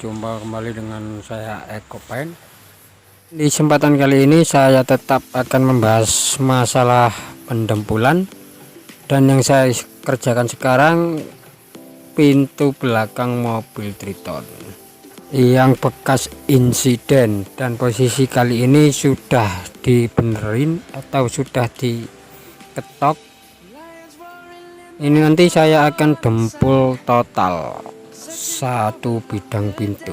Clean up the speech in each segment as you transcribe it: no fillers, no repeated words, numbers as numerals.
Jumpa kembali dengan saya Eko Pain. Di kesempatan kali ini saya tetap akan membahas masalah pendempulan, dan yang saya kerjakan sekarang pintu belakang mobil Triton yang bekas insiden, dan posisi kali ini sudah dibenerin atau sudah diketok. Ini nanti saya akan dempul total satu bidang pintu,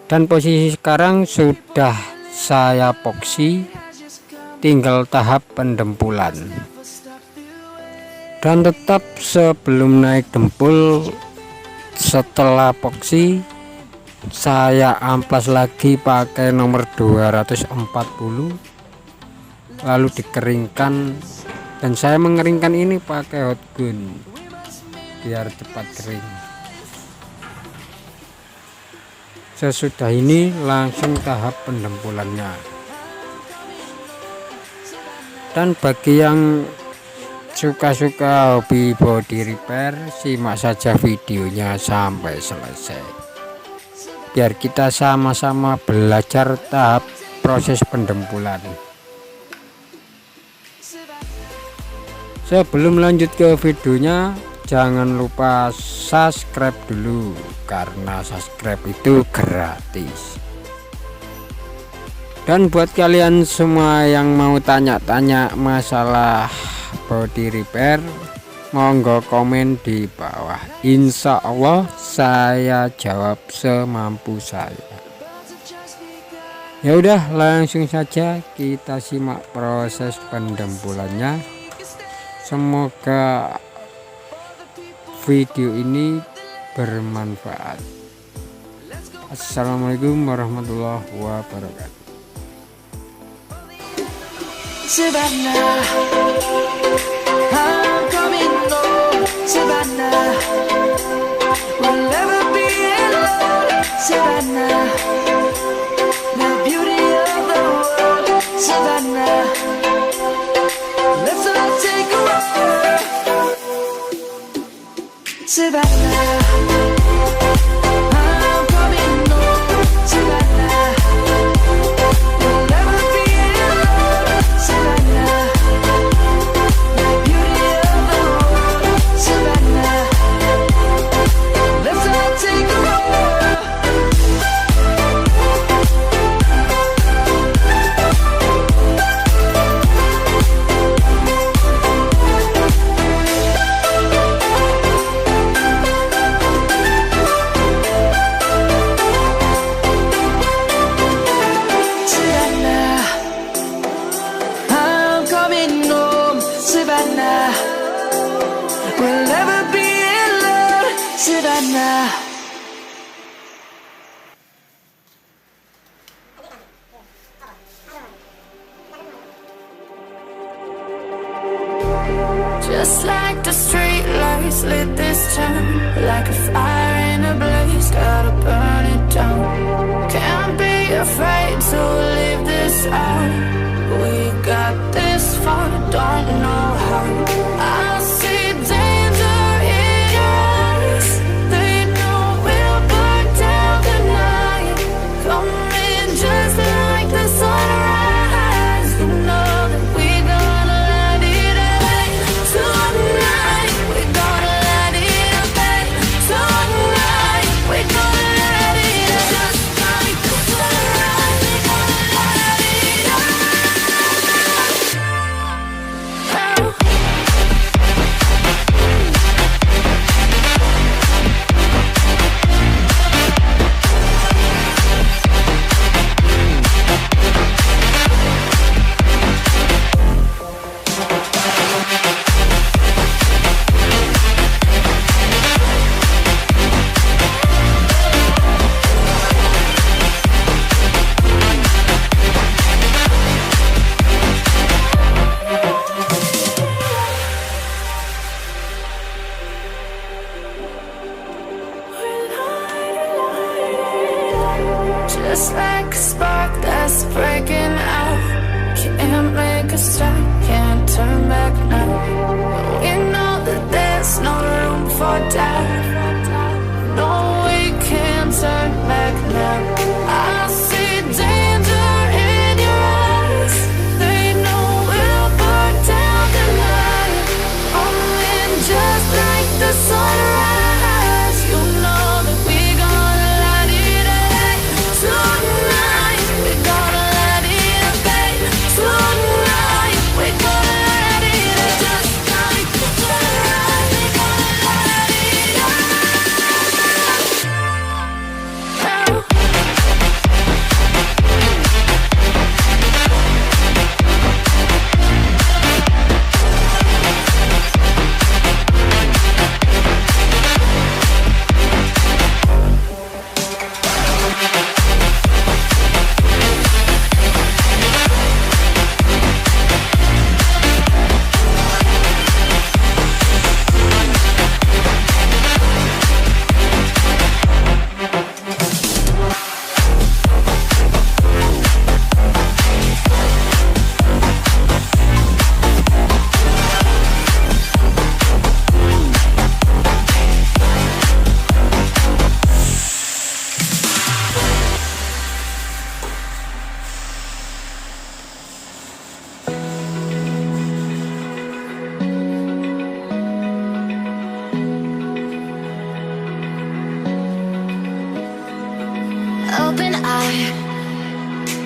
dan posisi sekarang sudah saya epoksi, tinggal tahap pendempulan. Dan tetap sebelum naik dempul, setelah epoksi saya amplas lagi pakai nomor 240, lalu dikeringkan. Dan saya mengeringkan ini pakai hot gun biar cepat kering. Sesudah ini langsung tahap pendempulannya. Dan bagi yang suka-suka hobi body repair, simak saja videonya sampai selesai biar kita sama-sama belajar tahap proses pendempulan. Sebelum lanjut ke videonya, jangan lupa subscribe dulu, karena subscribe itu gratis. Dan buat kalian semua yang mau tanya-tanya masalah body repair, monggo komen di bawah. Insya Allah saya jawab semampu saya. Ya udah, langsung saja kita simak proses pendempulannya. Semoga video ini bermanfaat. Assalamualaikum warahmatullahi wabarakatuh. Savannah, I'm coming home. Savannah, we'll never be alone. Savannah, the beauty of the world. Savannah, let's all take a walk. Savannah, I'm coming home. Savannah, we'll never be alone. Savannah, the beauty of the world. Savannah, let's all take a walk. Savannah, we'll never be alone. Savannah. Just like the street lights lit this town, like a fire in a blaze, gotta burn it down. Can't be afraid to leave this out. We got this far, don't know how. I see danger in your eyes. They know we'll burn down the night. Coming just like the sunrise. You know that we're gonna light it up. Tonight, we're gonna light it up. Tonight, we're gonna light it up. Just like the sunrise, we're gonna light it up. Just like a spark that's breaking out. Can't make a stop, can't turn back now. We know that there's no room for doubt. No, we can't turn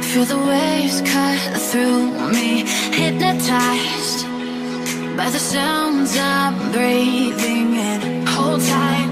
Feel the waves cut through me, hypnotized by the sounds I'm breathing in. Hold tight,